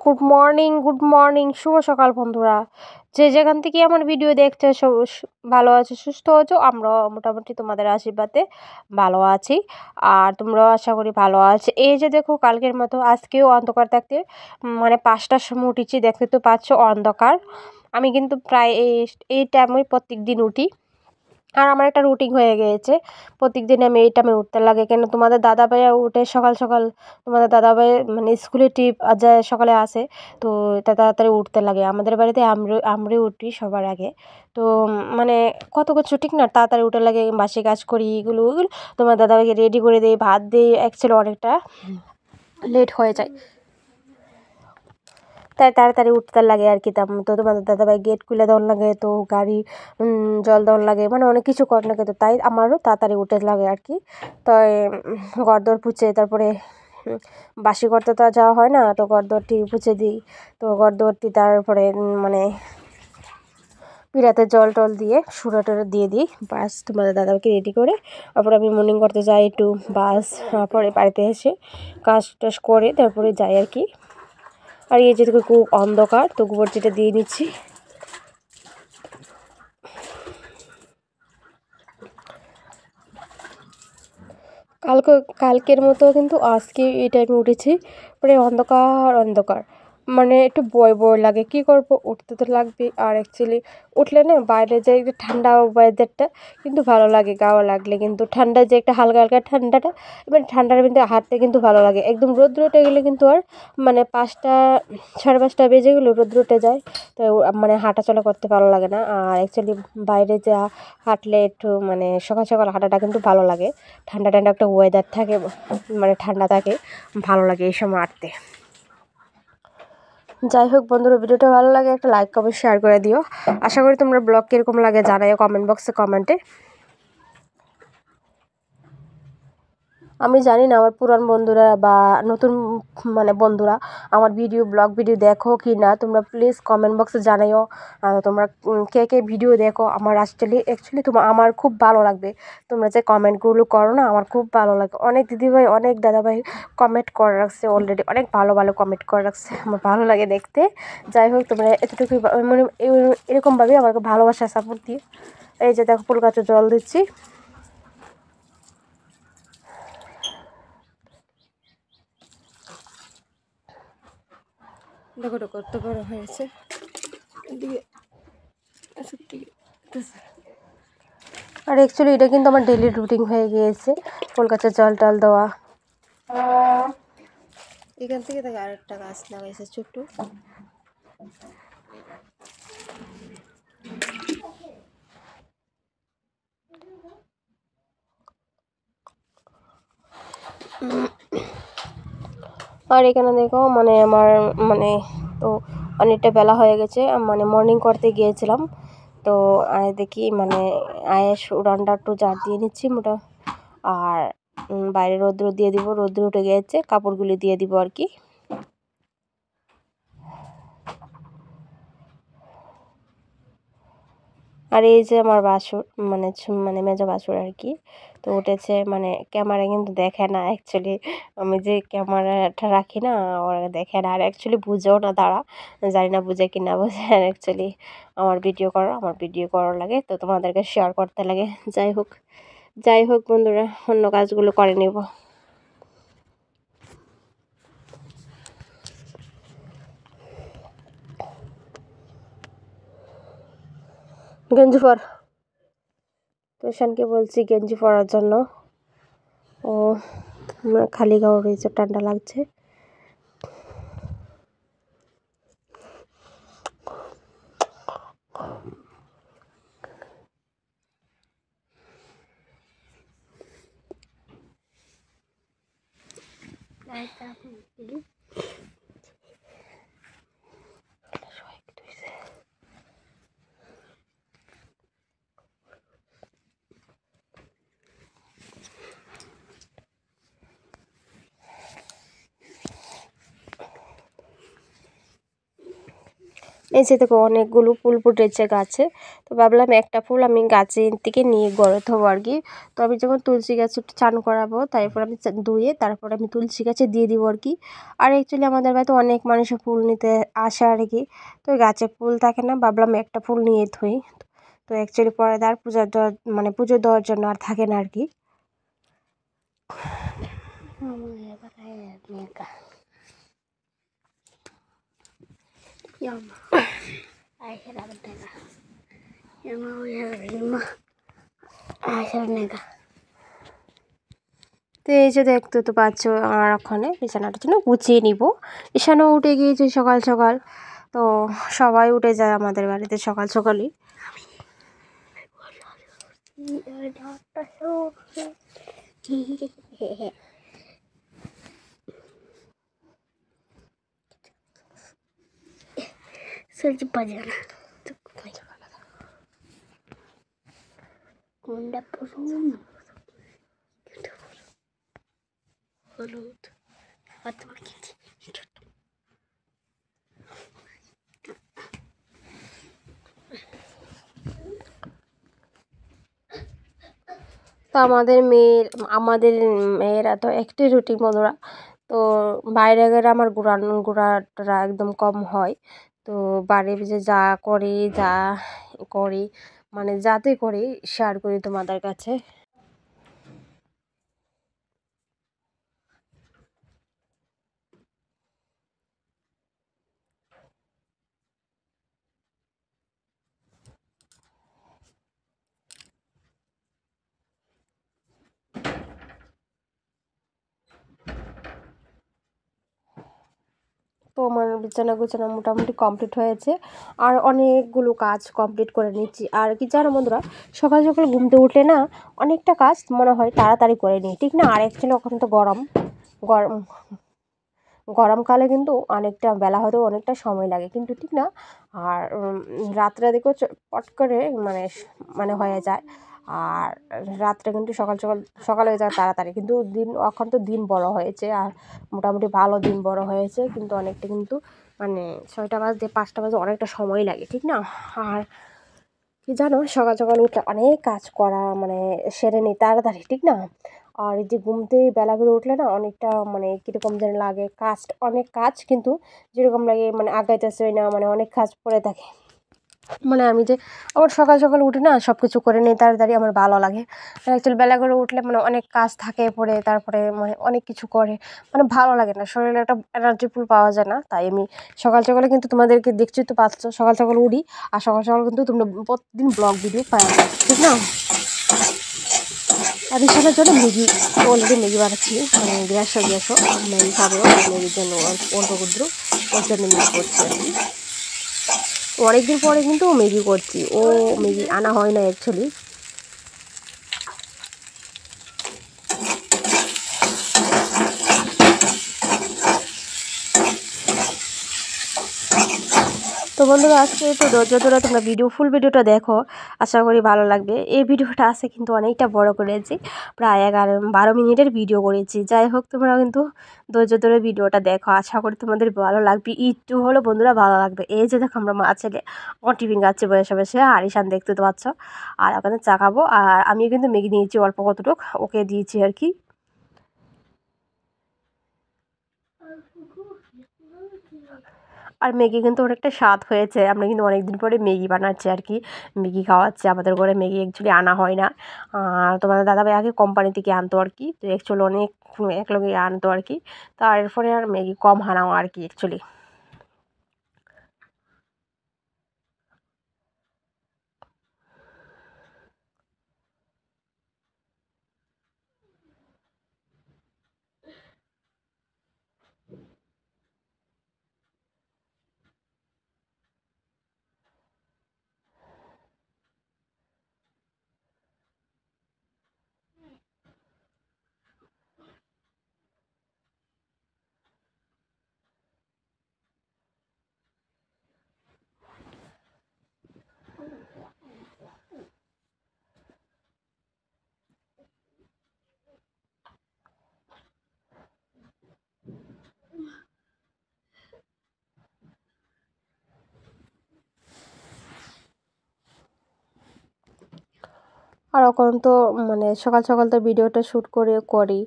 Good morning, শুভ সকাল বন্ধুরা। যে যেখান থেকে আমার ভিডিও দেখছে সব ভালো আছে, সুস্থ আছো। আমরাও মোটামুটি তোমাদের আশীর্বাদে ভালো আছি, আর তোমরাও আশা করি ভালো আছে। এই যে দেখো, কালকের মতো আজকেও অন্ধকার থাকতে মানে 5টার সময় উঠেছি, দেখতে তো পাচ্ছ অন্ধকার। আমি কিন্তু প্রায় এই টাইমে প্রত্যেক দিন উঠি, আর আমার একটা রুটিন হয়ে গিয়েছে। প্রত্যেকদিন আমি এই টাইমে উঠতে লাগে, কেন তোমাদের দাদা ভাইয়া উঠে সকাল সকাল। তোমাদের দাদা ভাই মানে স্কুলে ট্রিপ যায়, সকালে আসে, তো তাড়াতাড়ি উঠতে লাগে। আমাদের বাড়িতে আমরা উঠি সবার আগে। তো মানে কত কিছু ঠিক না, তাড়াতাড়ি উঠে লাগে, বাসি কাজ করি, এগুলো ওগুলো তোমার দাদাভাইকে রেডি করে দিই, ভাত দিই। অ্যাকচুয়ালি অনেকটা লেট হয়ে যায়, তাই তাড়াতাড়ি উঠতে লাগে আর কি। তো তোমাদের দাদাভাই গেট খুলে দেওয়ার লাগে, তো গাড়ি জল দেওয়ার লাগে, মানে অনেক কিছু করার লাগে। তো তাই আমারও তাড়াতাড়ি উঠে লাগে আর কি। তাই ঘরদোর পুছে, তারপরে বাসি করতে তো আর যাওয়া হয় না, তো ঘরদোরটি পুছে দিই। তো ঘরদোরটি তারপরে মানে পিঁড়াতে জল টল দিয়ে সুরা টুরা দিয়ে দিই। বাস তোমাদের দাদাকে রেডি করে তারপরে আমি মর্নিং করতে যাই একটু। বাস তারপরে বাড়িতে এসে কাজ টাজ করে তারপরে যাই আর কি। আর এই যেটুকু খুব অন্ধকার, তো গোবরচিটা দিয়ে নিচ্ছি। কালকের মতো কিন্তু আজকে এই টাইমে উঠেছি, মানে অন্ধকার অন্ধকার, মানে একটু ভয় ভয় লাগে। কি করব, উঠতে তো লাগবে। আর অ্যাকচুয়ালি উঠলে না বাইরে যে একটু ঠান্ডা ওয়েদারটা কিন্তু ভালো লাগে, গাওয়া লাগলে কিন্তু ঠান্ডা যে একটা হালকা হালকা ঠান্ডাটা, মানে ঠান্ডার মধ্যে হাঁটতে কিন্তু ভালো লাগে। একদম রোদ্র উঠে গেলে কিন্তু আর মানে 5টা 5:30 বেজে গেলে রোদ্র উঠে যায়, তো মানে হাঁটাচলা করতে ভালো লাগে না। আর অ্যাকচুয়ালি বাইরে যা হাঁটলে একটু মানে সকাল সকাল হাঁটাটা কিন্তু ভালো লাগে। ঠান্ডা ঠান্ডা একটা ওয়েদার থাকে, মানে ঠান্ডা থাকে, ভালো লাগে এই সময় হাঁটতে। যাই হোক বন্ধুরা, ভিডিওটা ভালো লাগে একটা লাইক কমেন্ট শেয়ার করে দিও। আশা করি তোমরা ব্লগ কীরকম লাগে জানাইও কমেন্ট বক্সে কমেন্টে। আমি জানি না আমার পুরান বন্ধুরা বা নতুন মানে বন্ধুরা আমার ব্লগ ভিডিও দেখো কি না, তোমরা প্লিজ কমেন্ট বক্সে জানাইও। তোমরা কে কে ভিডিও দেখো, আমার অ্যাকচুয়ালি আমার খুব ভালো লাগবে। তোমরা যে কমেন্টগুলো করো না, আমার খুব ভালো লাগে। অনেক দিদিভাই অনেক দাদাভাই কমেন্ট করে রাখছে, অলরেডি অনেক ভালো ভালো কমেন্ট করে রাখছে, আমার ভালো লাগে দেখতে। যাই হোক, তোমরা এতটুকুই মানে এরকমভাবেই আমাকে ভালোবাসা সাপোর্ট দিও। এই যে দেখো ফুল গাছে জল দিচ্ছি। দেখো কত বড় হয়েছে, আর অ্যাকচুয়ালি এটা কিন্তু আমার ডেইলি রুটিন হয়ে গিয়েছে, ফুল গাছে জল টল দেওয়া। এখান থেকে দেখো আরেকটা গাছ লাগাইছে ছোট্ট। আর এখানে দেখো মানে আমার মানে তো অনেকটা বেলা হয়ে গেছে, মানে মর্নিং করতে গিয়েছিলাম। তো দেখি মানে উড়ানটা একটু ঝাড় দিয়ে নিচ্ছি মোটা। আর বাইরে রৌদ্র দিয়ে দিব, রৌদ্র উঠে গিয়েছে, কাপড়গুলি দিয়ে দিব আর কি। আর এই যে আমার বাসুর মানে মানে মেজো বাসুর আর কি, তো উঠেছে। মানে ক্যামেরা কিন্তু দেখে না অ্যাকচুয়ালি, আমি যে ক্যামেরাটা রাখি না ওরা দেখে না, আর অ্যাকচুয়ালি বুঝেও না তারা, জানি না বুঝে কি না বুঝে। আর অ্যাকচুয়ালি আমার ভিডিও করার লাগে, তো তোমাদেরকে শেয়ার করতে লাগে। যাই হোক বন্ধুরা, অন্য কাজগুলো করে নেব। গেঞ্জি পর, তুষানকে বলছি গেঞ্জি পরার জন্য। ও খালি গাও রয়েছে, ঠান্ডা লাগছে। এই যে দেখো অনেকগুলো ফুল ফুটেছে গাছে। তো ভাবলাম একটা ফুল আমি গাছে থেকে নিয়ে গড়ে থবো আর কি। তো আমি যখন তুলসী গাছে চান করাবো তারপর আমি ধুয়ে তারপর আমি তুলসী গাছে দিয়ে দিব আর কি। আর অ্যাকচুয়ালি আমাদের বাড়িতে অনেক মানুষ ফুল নিতে আসে আর কি। তো গাছে ফুল থাকে না, ভাবলাম একটা ফুল নিয়ে থুই। তো অ্যাকচুয়ালি পরে আর পূজা দেওয়ার মানে পুজো দেওয়ার জন্য আর থাকে না আর কি। তো এই যে দেখতে তো পাচ্ছ আমার ওখানে বিছানাটার জন্য গুছিয়ে নিব। ঈশানও উঠে গিয়েছে সকাল সকাল। তো সবাই উঠে যায় আমাদের বাড়িতে সকাল সকালই। হলুদ আর তোমার তো আমাদের মেয়েরা তো একটাই রুটি বন্ধুরা। তো বাইরে গেলে আমার ঘোরাটা একদম কম হয়। তো বাড়ির যে যা করি করি মানে যাতে করি শেয়ার করি তোমাদের কাছে। তো আমার বিছানা গুছানো মোটামুটি কমপ্লিট হয়েছে। আর অনেকগুলো কাজ কমপ্লিট করে নিচ্ছি। আর কি জানো বন্ধুরা, সকাল সকাল ঘুম থেকে উঠলে না অনেকটা কাজ মনে হয় তাড়াতাড়ি করে নিই, ঠিক না? আর অ্যাকচুয়ালি ওখানে তো গরম গরম গরমকালে কিন্তু অনেকটা বেলা হতেও অনেকটা সময় লাগে কিন্তু, ঠিক না? আর রাত্রে দিকেও পট করে মানে মানে হয়ে যায়। আর রাত্রে কিন্তু সকাল সকাল সকাল হয়ে যায় তাড়াতাড়ি, কিন্তু এখন তো দিন বড় হয়েছে আর মোটামুটি ভালো দিন বড় হয়েছে, কিন্তু অনেকটা কিন্তু মানে 6টা বাজতে 5টা বাজে অনেকটা সময় লাগে, ঠিক না? আর কি জানো, সকাল সকাল উঠলে অনেক কাজ করা মানে সেরে নিই তাড়াতাড়ি, ঠিক না? আর এই যে ঘুম থেকে বেলা করে উঠলে না অনেকটা মানে কীরকম যেন লাগে, অনেক কাজ কিন্তু যেরকম লাগে মানে আগাইতেছে না, মানে অনেক কাজ পড়ে থাকে। মানে আমি যে আবার সকাল সকাল উঠে না সব কিছু করে নিই তাড়াতাড়ি, আমার ভালো লাগে। অ্যাকচুয়ালি বেলা করে উঠলে মানে অনেক কাজ থাকে পড়ে, তারপরে মানে অনেক কিছু করে মানে ভালো লাগে না, শরীরে একটা এনার্জি ফুল পাওয়া যায় না। তাই আমি সকাল সকালে কিন্তু তোমাদেরকে দেখছি তো পাচ্ছ সকাল সকাল উঠি। আর সকাল সকাল কিন্তু তোমরা প্রতিদিন ব্লগ ভিডিও পাই, ঠিক না? আর ঈশানের জন্য অলরেডি ম্যাগি বানাচ্ছি, মানে গ্যাসও ম্যাগি খাবে, ম্যাগির জন্য অল্প ক্ষুদ্র ওর জন্য ম্যাগি করছি আর কি। অনেকদিন পরে কিন্তু ম্যাগি করছি, ম্যাগি আনা হয় না অ্যাকচুয়ালি। তো বন্ধুরা আজকে তো ধৈর্য ধরে তোমরা ফুল ভিডিওটা দেখো, আশা করি ভালো লাগবে। এই ভিডিওটা আছে কিন্তু অনেকটা বড় করেছি, প্রায় 11-12 মিনিটের ভিডিও করেছি। যাই হোক, তোমরা কিন্তু ধৈর্য ধরে ভিডিওটা দেখো, আশা করি তোমাদের ভালো লাগবে, একটু হলো বন্ধুরা ভালো লাগবে। এই যে দেখো আমরা মা ছেলে টিফিন খাচ্ছি বসে বসে, আর ঈশান দেখতে তো পাচ্ছ। আর ওখানে চা খাবো, আর আমিও কিন্তু ম্যাগি নিয়েছি অল্প কতটুক, ওকে দিয়েছি আর কি। আর ম্যাগি কিন্তু অনেকটা স্বাদ হয়েছে, আমরা কিন্তু অনেকদিন পরে ম্যাগি বানাচ্ছি আর কি, ম্যাগি খাওয়াচ্ছে। আমাদের ঘরে ম্যাগি অ্যাকচুয়ালি আনা হয় না, তোমাদের দাদাভাই আগে কোম্পানি থেকে আনতো আর কি। তো অ্যাকচুয়ালি অনেক একলগে আনতো আর কি। তো আর এরপরে আর ম্যাগি কম আনাও আর কি অ্যাকচুয়ালি। আর এখন তো মানে সকাল সকাল তো ভিডিওটা শ্যুট করে করি।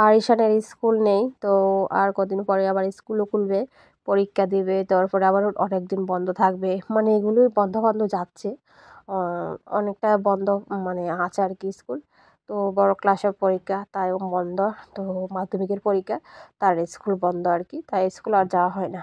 আর ঈশানের স্কুল নেই, তো আর কদিন পরে আবার স্কুলও খুলবে, পরীক্ষা দিবে, তারপরে আবার অনেক দিন বন্ধ থাকবে, মানে এগুলোই বন্ধ বন্ধ যাচ্ছে। অনেকটা বন্ধ মানে আছে আর কি স্কুল। তো বড় ক্লাসের পরীক্ষা তাই বন্ধ, তো মাধ্যমিকের পরীক্ষা তার স্কুল বন্ধ আর কি, তাই স্কুল আর যাওয়া হয় না।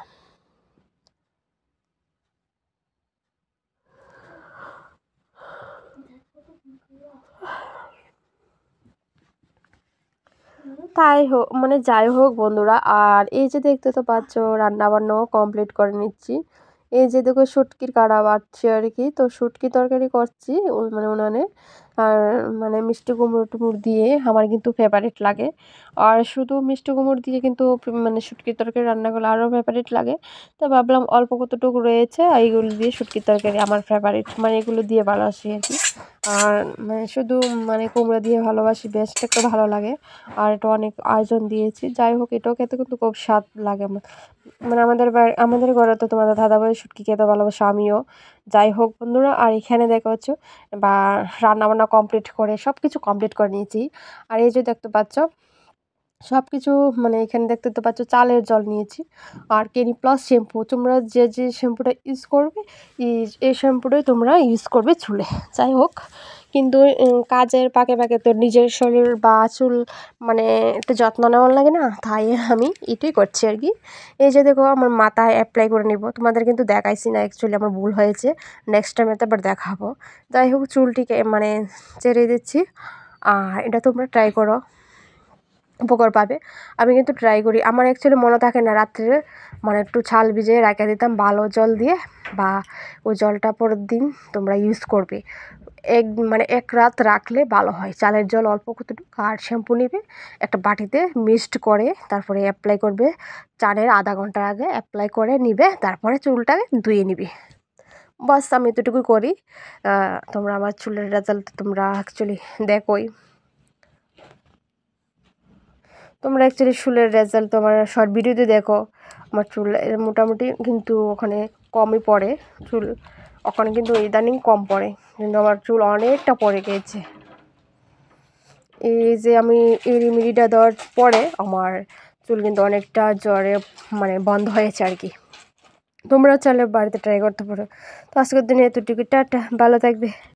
তাই হোক, মানে যাই হোক বন্ধুরা, আর এই যে দেখতে তো পাচ্ছ রান্না বান্নাও কমপ্লিট করে নিচ্ছি। এই যে দেখো শুটকির কাটা বাড়ছে আর কি, তো শুটকি তরকারি করছি মানে উনানে। আর মানে মিষ্টি কুমড়ো টুমড়ো দিয়ে আমার কিন্তু ফেভারিট লাগে। আর শুধু মিষ্টি কুমড়ো দিয়ে কিন্তু মানে শুটকির তরকারি রান্না করলে আরও ফেভারিট লাগে। তো ভাবলাম অল্প কতটুকু রয়েছে এইগুলো দিয়ে শুটকির তরকারি আমার ফেভারিট, মানে এগুলো দিয়ে ভালোবাসি আর কি। আর মানে শুধু মানে কুমড়ো দিয়ে ভালোবাসি, বেস্ট একটা ভালো লাগে। আর এটা অনেক আয়োজন দিয়েছি, যাই হোক এটাও খেতে কিন্তু খুব স্বাদ লাগে আমার। মানে আমাদের ঘরে তো তোমাদের দাদাভাই শুটকি খেতে ভালোবাসে, আমিও। যাই হোক বন্ধুরা, আর এখানে দেখা হচ্ছে বা রান্নাবান্না কমপ্লিট করে সব কিছু কমপ্লিট করে নিয়েছি। আর এই যে দেখতে পাচ্ছ সব কিছু, মানে এখানে দেখতে তো পাচ্ছ চালের জল নিয়েছি আর ক্লিনিক প্লাস শ্যাম্পু। তোমরা যে যে শ্যাম্পুটা ইউজ করবে এই শ্যাম্পুটাই তোমরা ইউজ করবে চুলে। যাই হোক, কিন্তু কাজের ফাঁকে ফাঁকে তো নিজের শরীর বা চুল মানে একটু যত্ন নেওয়ার লাগে না, তাই আমি এটাই করছি আর কি। এই যে দেখো আমার মাথায় অ্যাপ্লাই করে নিব, তোমাদের কিন্তু দেখাইছি না, অ্যাকচুয়ালি আমার ভুল হয়েছে, নেক্সট টাইমে তো আবার দেখাবো। যাই হোক চুলটিকে মানে ছেড়ে দিচ্ছি, আর এটা তোমরা ট্রাই করো, উপকার পাবে। আমি কিন্তু ট্রাই করি, আমার অ্যাকচুয়ালি মনে থাকে না রাত্রে, মানে একটু ছাল ভিজিয়ে রেখে দিতাম ভালো জল দিয়ে, বা ওই জলটা পরের দিন তোমরা ইউজ করবে। মানে এক রাত রাখলে ভালো হয়। চালের জল অল্প কতটুকু আর শ্যাম্পু নিবে, একটা বাটিতে মিক্সড করে তারপরে অ্যাপ্লাই করবে। চানের আধা ঘন্টা আগে অ্যাপ্লাই করে নিবে, তারপরে চুলটাকে ধুয়ে নিবে। বাস আমি এতটুকুই করি। তোমরা আমার চুলের রেজাল্ট তোমরা অ্যাকচুয়ালি দেখোই। তোমরা অ্যাকচুয়ালি চুলের রেজাল্ট তোমার শর্ট ভিডিওতে দেখো, আমার চুল মোটামুটি কিন্তু ওখানে কমই পড়ে চুল, ওখানে কিন্তু ইদানিং কম পড়ে, কিন্তু আমার চুল অনেকটা পড়ে গিয়েছে। এই যে আমি এই রেমেডিটা দেওয়ার পরে আমার চুল কিন্তু অনেকটা জ্বরে মানে বন্ধ হয়েছে আর কি। তোমরাও চাইলে বাড়িতে ট্রাই করতে পারো। তো আজকের দিনে এতটুকু, টাটা, ভালো থাকবে।